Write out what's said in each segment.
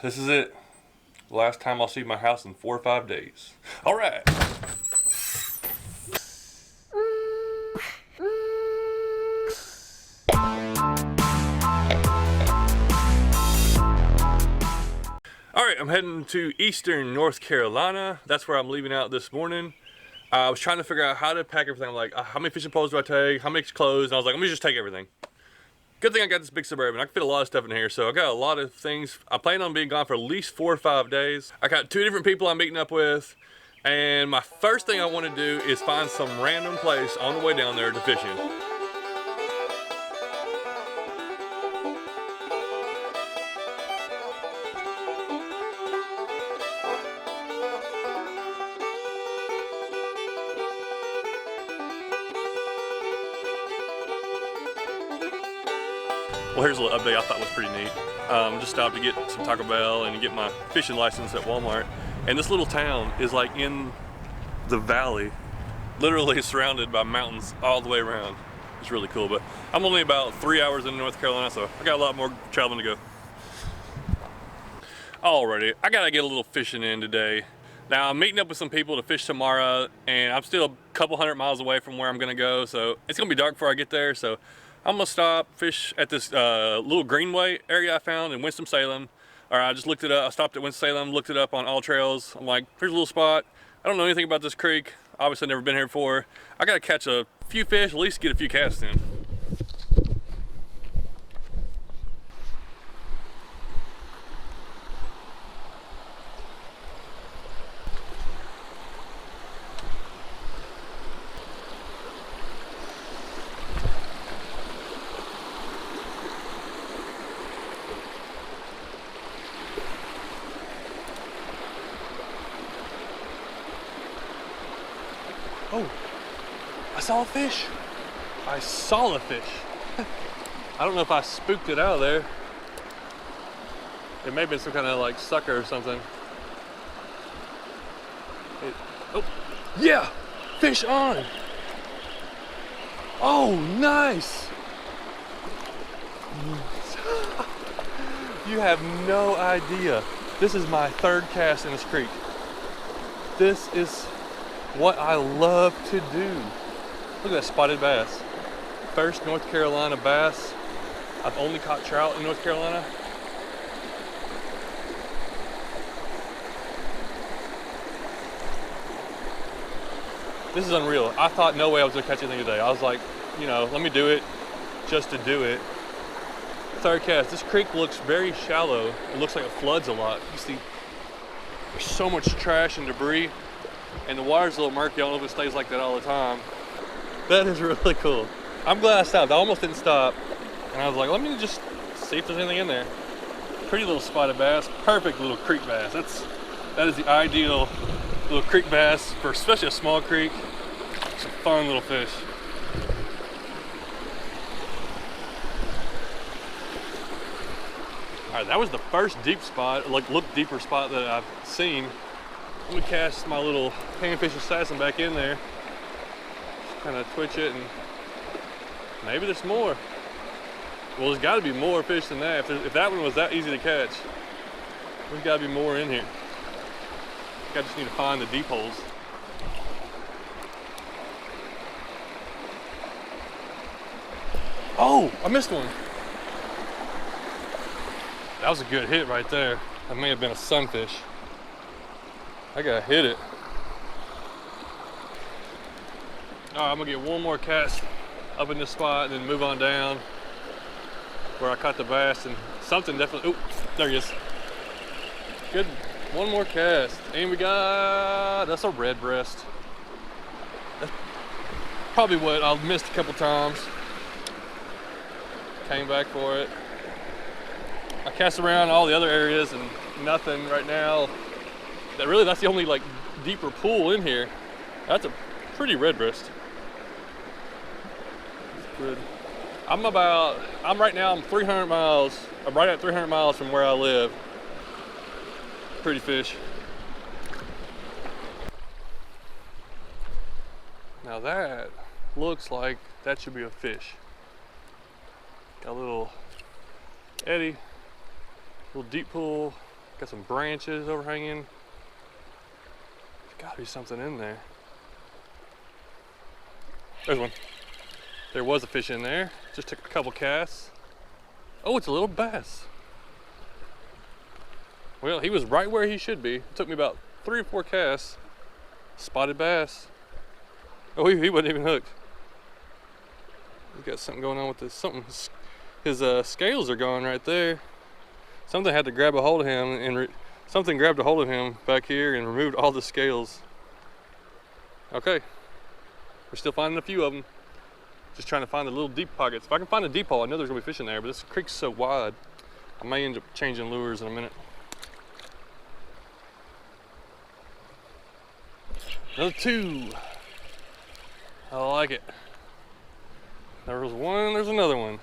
This is it. Last time I'll see my house in 4 or 5 days. All right. All right, I'm heading to Eastern North Carolina. That's where I'm leaving out this morning. I was trying to figure out how to pack everything. I'm like, how many fishing poles do I take? How many clothes? And I was like, let me just take everything. Good thing I got this big Suburban. I can fit a lot of stuff in here, so I got a lot of things. I plan on being gone for at least 4 or 5 days. I got 2 different people I'm meeting up with, and my first thing I want to do is find some random place on the way down there to fish in. Well, here's a little update I thought was pretty neat. Just stopped to get some Taco Bell and get my fishing license at Walmart. And this little town is like in the valley, literally surrounded by mountains all the way around. It's really cool, but I'm only about 3 hours in North Carolina, so I got a lot more traveling to go. Alrighty, I gotta get a little fishing in today. Now I'm meeting up with some people to fish tomorrow, and I'm still a couple 100 miles away from where I'm gonna go, so it's gonna be dark before I get there, so I'm gonna stop, fish at this little greenway area I found in Winston-Salem. Or I just looked it up, I stopped at Winston-Salem, looked it up on ALLTRAILS. I'm like, here's a little spot. I don't know anything about this creek. Obviously never been here before. I gotta catch a few fish, at least get a few casts in. Oh, I saw a fish. I saw a fish. I don't know if I spooked it out of there. It may have been some kind of like sucker or something. Oh, yeah, fish on. Oh, nice. You have no idea. This is my 3rd cast in this creek. This is what I love to do. Look at that spotted bass. First North Carolina bass. I've only caught trout in North Carolina. This is unreal. I thought no way I was gonna catch anything today. I was like, you know, let me do it just to do it. 3rd cast. This creek looks very shallow. It looks like it floods a lot. You see, there's so much trash and debris. And the water's a little murky. I don't know if it stays like that all the time. That is really cool. I'm glad I stopped. I almost didn't stop. And I was like, let me just see if there's anything in there. Pretty little spotted bass. Perfect little creek bass. That is the ideal little creek bass for especially a small creek. It's a fun little fish. All right, that was the first deep spot, like look deeper spot that I've seen. Let me cast my little panfish assassin back in there. Just kind of twitch it, and maybe there's more. Well, there's got to be more fish than that. If that one was that easy to catch, there's got to be more in here. I just need to find the deep holes. Oh, I missed one. That was a good hit right there. That may have been a sunfish. I gotta hit it. All right, I'm gonna get one more cast up in this spot and then move on down where I caught the bass, and something definitely, oh, there he is. Good, one more cast. And we got, that's a red breast. That's probably what I missed a couple times. Came back for it. I cast around all the other areas and nothing right now. That's the only like deeper pool in here. That's a pretty red breast. That's good. I'm right now, I'm 300 miles. I'm right at 300 miles from where I live. Pretty fish. Now that looks like that should be a fish. Got a little eddy, little deep pool. Got some branches overhanging. There's gotta be something in there. There's one. There was a fish in there. Just took a couple casts. Oh, it's a little bass. Well, he was right where he should be. It took me about 3 or 4 casts. Spotted bass. Oh, he wasn't even hooked. He's got something going on with this. Something. His scales are gone right there. Something had to grab a hold of him, and something grabbed a hold of him back here and removed all the scales. Okay, we're still finding a few of them. Just trying to find the little deep pockets. If I can find a deep hole, I know there's gonna be fish in there, but this creek's so wide, I may end up changing lures in a minute. Another 2. I like it. There was one, there's another one.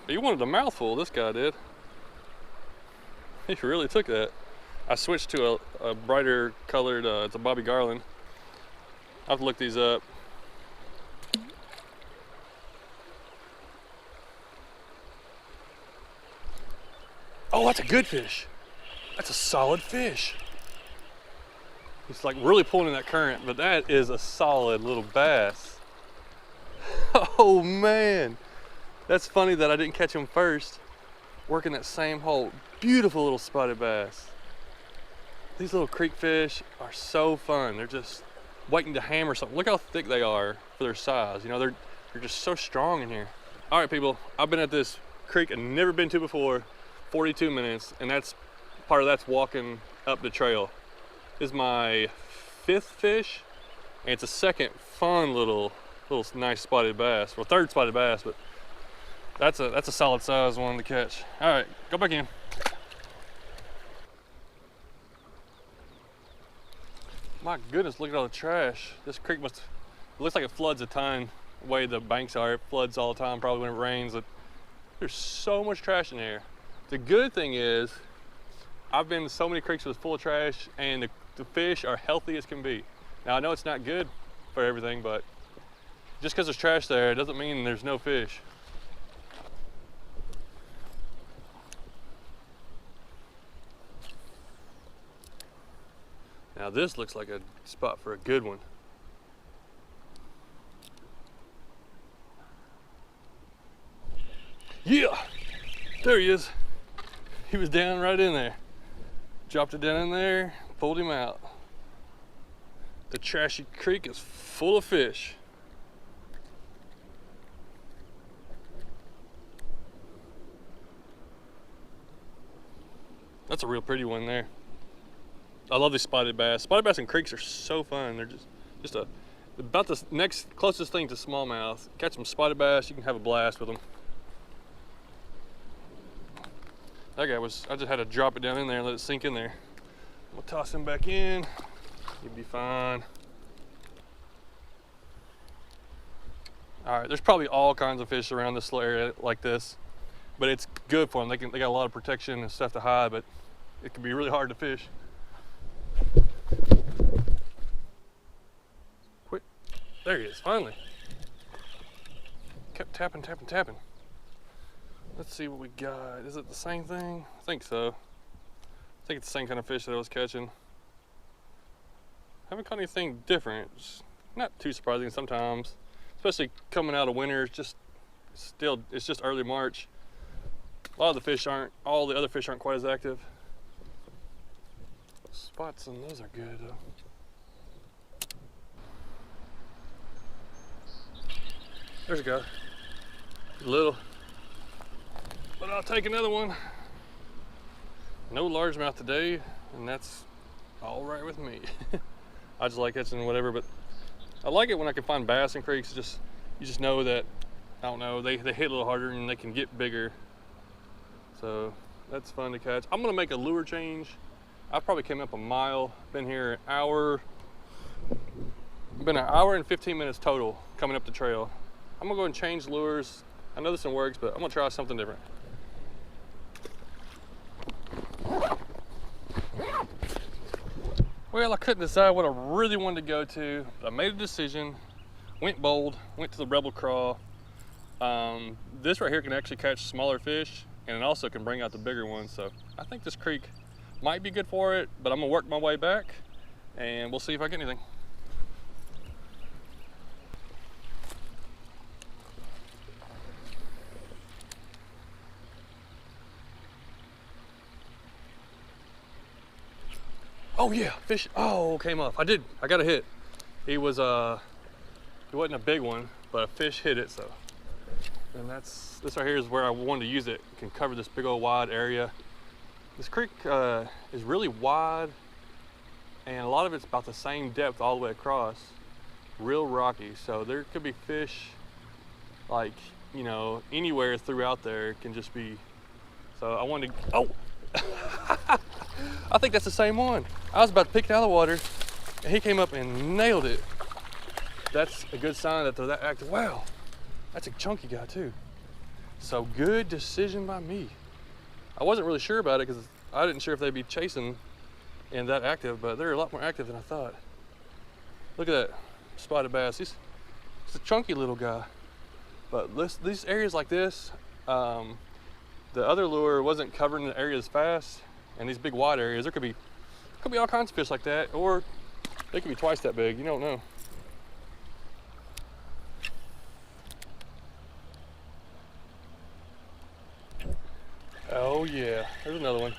He wanted a mouthful, this guy did. He really took that. I switched to a brighter colored, it's a Bobby Garland. I have to look these up. Oh, that's a good fish. That's a solid fish. It's like really pulling in that current, but that is a solid little bass. Oh man. That's funny that I didn't catch him first. Working that same hole. Beautiful little spotted bass. These little creek fish are so fun. They're just waiting to hammer something. Look how thick they are for their size. You know, they're just so strong in here. All right, people, I've been at this creek I've never been to before, 42 minutes, and part of that's walking up the trail. This is my 5th fish, and it's a second fun little nice spotted bass. Well, 3rd spotted bass, but that's a solid size one to catch. All right, go back in. My goodness, look at all the trash. This creek it looks like it floods a ton. The way the banks are, it floods all the time, probably when it rains. But there's so much trash in here. The good thing is, I've been to so many creeks that's full of trash, and the fish are healthy as can be. Now, I know it's not good for everything, but just because there's trash there, it doesn't mean there's no fish. Now this looks like a spot for a good one. Yeah, there he is. He was down right in there. Dropped it down in there, pulled him out. The Trashy Creek is full of fish. That's a real pretty one there. I love these spotted bass. Spotted bass in creeks are so fun. They're just about the next closest thing to smallmouth. Catch some spotted bass, you can have a blast with them. That guy I just had to drop it down in there and let it sink in there. We'll toss him back in. You'll be fine. All right, there's probably all kinds of fish around this little area like this, but it's good for them. They got a lot of protection and stuff to hide, but it can be really hard to fish. Quit. There he is, finally. Kept tapping. Let's see what we got. Is it the same thing? I think so. I think it's the same kind of fish that I was catching. Haven't caught anything different. It's not too surprising sometimes, especially coming out of winter. It's just early March. All the other fish aren't quite as active. Spots on those are good though. There's a guy. Little. But I'll take another one. No largemouth today, and that's all right with me. I just like catching whatever, but I like it when I can find bass in creeks. You just know that, I don't know, they hit a little harder and they can get bigger. So that's fun to catch. I'm gonna make a lure change. I probably came up a mile, been here an hour, been an hour and 15 minutes total coming up the trail. I'm gonna go and change lures. I know this one works, but I'm gonna try something different. Well, I couldn't decide what I really wanted to go to, but I made a decision, went bold, went to the Rebel Craw. This right here can actually catch smaller fish. and it also can bring out the bigger ones. So I think this creek might be good for it, but I'm gonna work my way back and we'll see if I get anything. Oh yeah, fish. Oh, came off. I got a hit. He wasn't a big one, but a fish hit it. So, and this right here is where I wanted to use it. It can cover this big old wide area. This creek is really wide, and a lot of it's about the same depth all the way across. Real rocky, so there could be fish like, you know, anywhere throughout there. It can just be. So I wanted to. Oh. I think that's the same one. I was about to pick it out of the water and he came up and nailed it. That's a good sign that they're that active. Wow, that's a chunky guy too. So good decision by me. I wasn't really sure about it because I didn't sure if they'd be chasing and that active, but they're a lot more active than I thought. Look at that spotted bass. He's a chunky little guy. But these areas like this, the other lure wasn't covering the areas fast, and these big wide areas, there could be all kinds of fish like that, or they could be twice that big. You don't know. Oh yeah, there's another one.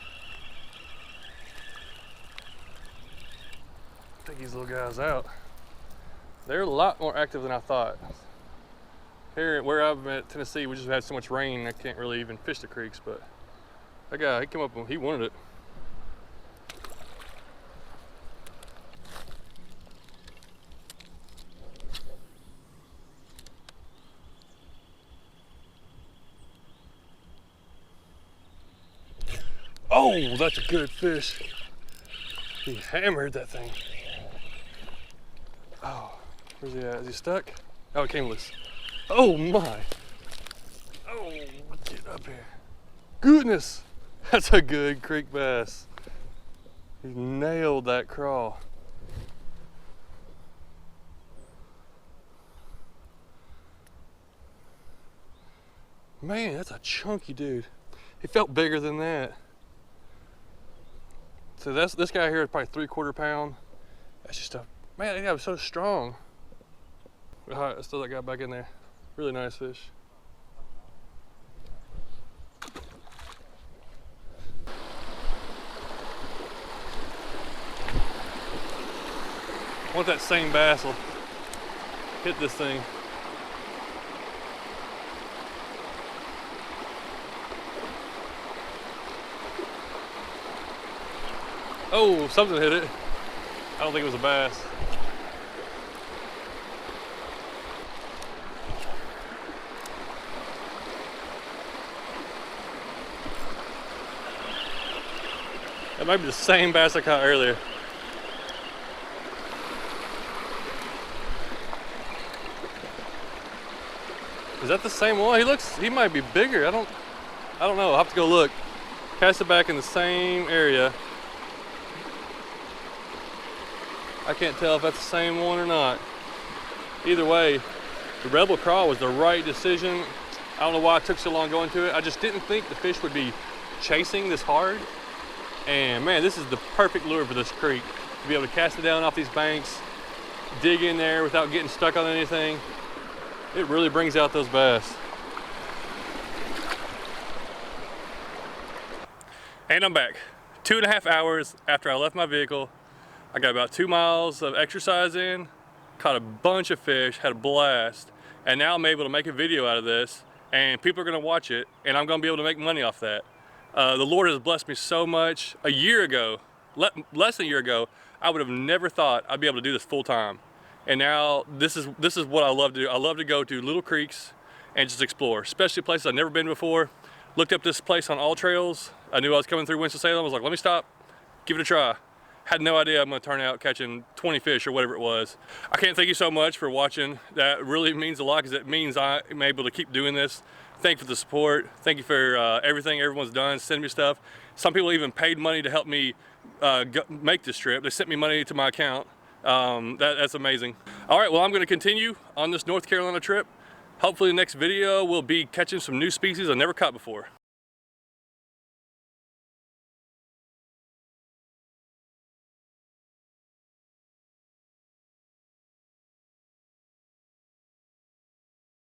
Take these little guys out. They're a lot more active than I thought. Here, where I'm at Tennessee, we just had so much rain, I can't really even fish the creeks, but that guy, he came up and he wanted it. Oh, that's a good fish. He hammered that thing. Oh, where's he at? Is he stuck? Oh, it came loose. Oh my. Oh, get up here. Goodness, that's a good creek bass. He nailed that crawl. Man, that's a chunky dude. He felt bigger than that. So this guy here is probably 3/4 pound. That's just man, that guy was so strong. All right, let's throw that guy back in there. Really nice fish. I want that same bass will hit this thing. Oh, something hit it. I don't think it was a bass. That might be the same bass I caught earlier. Is that the same one? He might be bigger. I don't know. I'll have to go look. Cast it back in the same area. I can't tell if that's the same one or not. Either way, the Rebel crawl was the right decision. I don't know why it took so long going to it. I just didn't think the fish would be chasing this hard. And man, this is the perfect lure for this creek. To be able to cast it down off these banks, dig in there without getting stuck on anything. It really brings out those bass. And I'm back. 2.5 hours after I left my vehicle. I got about 2 miles of exercise in, caught a bunch of fish, had a blast, and now I'm able to make a video out of this, and people are gonna watch it, and I'm gonna be able to make money off that. The Lord has blessed me so much. A year ago, less than a year ago, I would have never thought I'd be able to do this full time. And now this is what I love to do. I love to go to little creeks and just explore, especially places I've never been before. Looked up this place on ALLTRAILS. I knew I was coming through Winston-Salem. I was like, let me stop, give it a try. Had no idea I'm gonna turn out catching 20 fish or whatever it was. I can't thank you so much for watching. That really means a lot because it means I'm able to keep doing this. Thank you for the support. Thank you for everything everyone's done, send me stuff. Some people even paid money to help me make this trip. They sent me money to my account. That's amazing. All right, well, I'm gonna continue on this North Carolina trip. Hopefully the next video will be catching some new species I've never caught before.